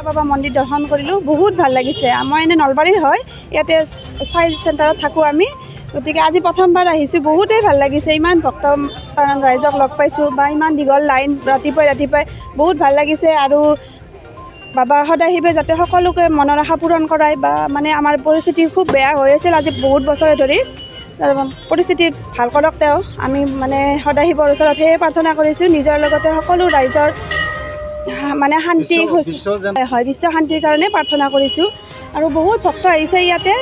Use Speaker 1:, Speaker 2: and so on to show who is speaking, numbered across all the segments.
Speaker 1: বাবা মন্দিৰ দৰ্শন কৰিলোঁ, বহুত ভাল লাগিছে। মই এনে নলবাৰীৰ হয়, ইয়াতে চাই চেণ্টাৰত থাকোঁ আমি, গতিকে আজি প্ৰথমবাৰ আহিছোঁ, বহুতেই ভাল লাগিছে। ইমান ভক্ত ৰাইজক লগ পাইছোঁ বা ইমান দীঘল লাইন ৰাতিপুৱাই বহুত ভাল লাগিছে। আৰু বাবা সদাশিৱে যাতে সকলোকে মনৰ আশা পূৰণ কৰায় বা মানে আমাৰ পৰিস্থিতি খুব বেয়া হৈ আছিল আজি বহুত বছৰে ধৰি, পৰিস্থিতি ভাল কৰক তেওঁ। আমি মানে সদাশিৱৰ ওচৰত সেয়ে প্ৰাৰ্থনা কৰিছোঁ, নিজৰ লগতে সকলো ৰাইজৰ মানে শান্তি হয়, বিশ্ব শান্তিৰ কাৰণে প্ৰাৰ্থনা কৰিছোঁ। আৰু বহুত ভক্ত আহিছে ইয়াতে,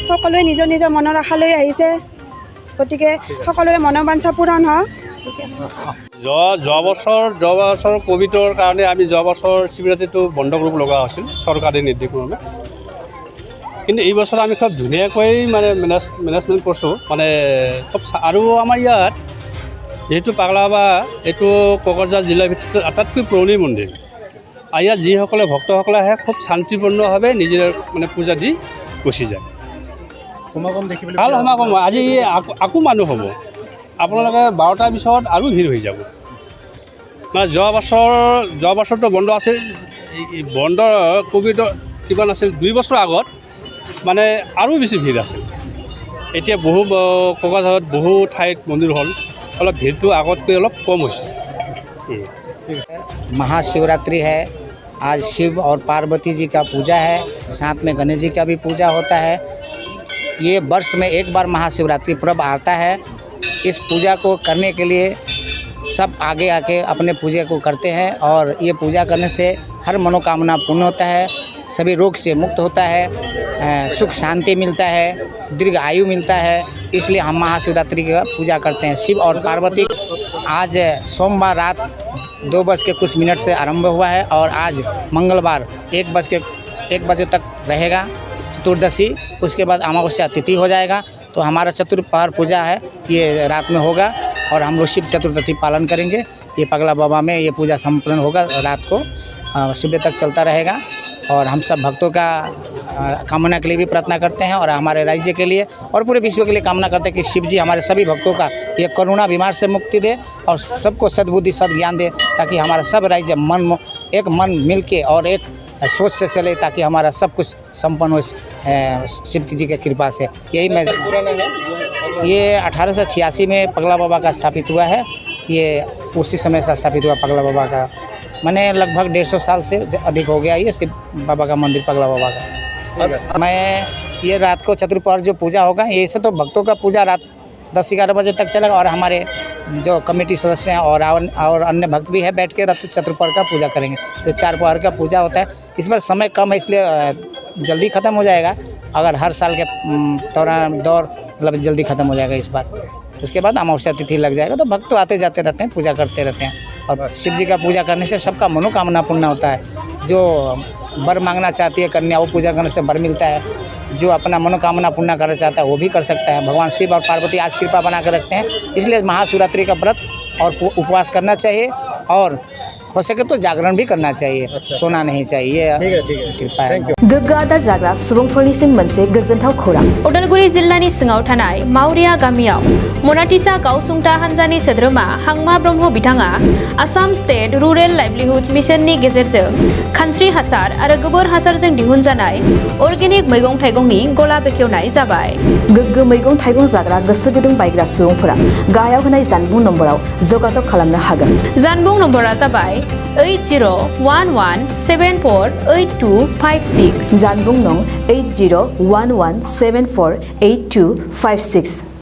Speaker 1: সকলোৱে নিজৰ নিজৰ মনৰ আশা লৈ আহিছে, গতিকে সকলোৰে মনোবাঞ্ছা পূৰণ হওক।
Speaker 2: যোৱা বছৰ ক'ভিডৰ কাৰণে আমি যোৱা বছৰ শিৱৰাত্ৰিটো বন্ধ কৰিব লগা হৈছিল চৰকাৰী নিৰ্দেশমৰ্মে, কিন্তু এই বছৰ আমি খুব ধুনীয়াকৈ মানে মেনেজমেণ্ট কৰিছোঁ মানে খুব। আৰু আমাৰ ইয়াত যিহেতু পাগলা বাবা এইটো কোকৰাঝাৰ জিলাৰ ভিতৰত আটাইতকৈ পুৰণি মন্দিৰ, আৰু ইয়াত যিসকলে ভক্তসকলে আহে খুব শান্তিপূৰ্ণভাৱে নিজে মানে পূজা দি গুচি যায়। ভাল সমাগম আজি আকৌ মানুহ হ'ব, আপোনালোকে 12টাৰ পিছত আৰু ভিৰ হৈ যাব। মানে যোৱা বছৰটো বন্ধ আছিল, বন্ধ ক'ভিডৰ কিবা নাছিল, 2 বছৰ আগত মানে আৰু বেছি ভিৰ আছিল। এতিয়া কোকৰাঝাৰত বহু ঠাইত মন্দিৰ হ'ল, অলপ ভিৰটো আগতকৈ অলপ কম হৈছে।
Speaker 3: महाशिवरात्रि है, आज शिव और पार्वती जी का पूजा है, साथ में गणेश जी का भी पूजा होता है। ये वर्ष में एक बार महाशिवरात्रि पर्व आता है। इस पूजा को करने के लिए सब आगे आके अपने पूजा को करते हैं और ये पूजा करने से हर मनोकामना पूर्ण होता है, सभी रोग से मुक्त होता है, सुख शांति मिलता है, दीर्घ आयु मिलता है। इसलिए हम महाशिवरात्रि की पूजा करते हैं। शिव और पार्वती आज सोमवार रात 2:00 से आरंभ हुआ है और आज मंगलवार 1 बजे तक रहेगा चतुर्दशी। उसके बाद अमावस्या तिथि हो जाएगा, तो हमारा चतुर्पहर पूजा है ये रात में होगा और हम लोग शिव चतुर्दशी पालन करेंगे। ये पगला बाबा में ये पूजा संपन्न होगा रात को, सुबह तक चलता रहेगा। और हम सब भक्तों का कामना के लिए भी प्रार्थना करते हैं और हमारे राज्य के लिए और पूरे विश्व के लिए कामना करते हैं कि शिव जी हमारे सभी भक्तों का ये कोरोना बीमार से मुक्ति दे और सबको सद्बुद्धि सद्ज्ञान दे, ताकि हमारा सब राज्य एक मन मिल के और एक सोच से चले, ताकि हमारा सब कुछ संपन्न हो शिव जी की कृपा से। यही मैं ये 1886 में पगला बाबा का स्थापित हुआ है। ये उसी समय से स्थापित हुआ पगला बाबा का, मैंने लगभग 150 साल से अधिक हो गया ये शिव बाबा का मंदिर पगला बाबा का। मैं ये रात को चतुर्पहर जो पूजा होगा, ये से तो भक्तों का पूजा रात 10-11 बजे तक चलेगा और हमारे जो कमेटी सदस्य हैं और अन्य भक्त भी है बैठ के चतुर्पहर का पूजा करेंगे। तो 4 पहर का पूजा होता है। इस बार समय कम है, इसलिए जल्दी ख़त्म हो जाएगा। अगर हर साल के दौर मतलब जल्दी ख़त्म हो जाएगा इस बार। उसके बाद अमावस्या तिथि लग जाएगा, तो भक्त तो आते जाते रहते हैं, पूजा करते रहते हैं। और शिव जी का पूजा करने से सबका मनोकामना पूर्ण होता है। जो वर मांगना चाहती है कन्या, वो पूजा करने से वर मिलता है। जो अपना मनोकामना पूर्ण करना चाहता है वो भी कर सकता है। भगवान शिव और पार्वती आज कृपा बना कर रखते हैं, इसलिए महाशिवरात्रि का व्रत और उपवास करना चाहिए और हो सके तो जागरण भी करना चाहिए। सोना नहीं चाहिए। कृपा है।
Speaker 4: गोग्गादा जाग्रा सुबुंफोरनिसिम मोनसे गोजोनथाव खौरां।
Speaker 5: उदालगुरि जिल्लानि सिङाव थानाय मावरिया गामियाव मनाटिसा गावसुंथा हान्जानि सोद्रोमा हांमा ब्रह्म बिथाङा आसाम स्टेट रुरेल लाइवलीहुड मिशननि गेजेरजों खानस्रि हासार आरो गोबोर हासारजों दिहुनजानाय अर्गेनिक मैगं थाइगंनि गला बेखेवनाय जाबाय।
Speaker 4: गोग्गो मैगं थाइगं जाग्रा गोसो गुदुं बायग्रा सुबुंफोरा गाहायाव होनाय जानबुं नम्बराव जगाजग खालामनो हागोन।
Speaker 5: जानबुं नम्बरा जाबाय 8011748256।
Speaker 4: जानबुं नं 8011748256।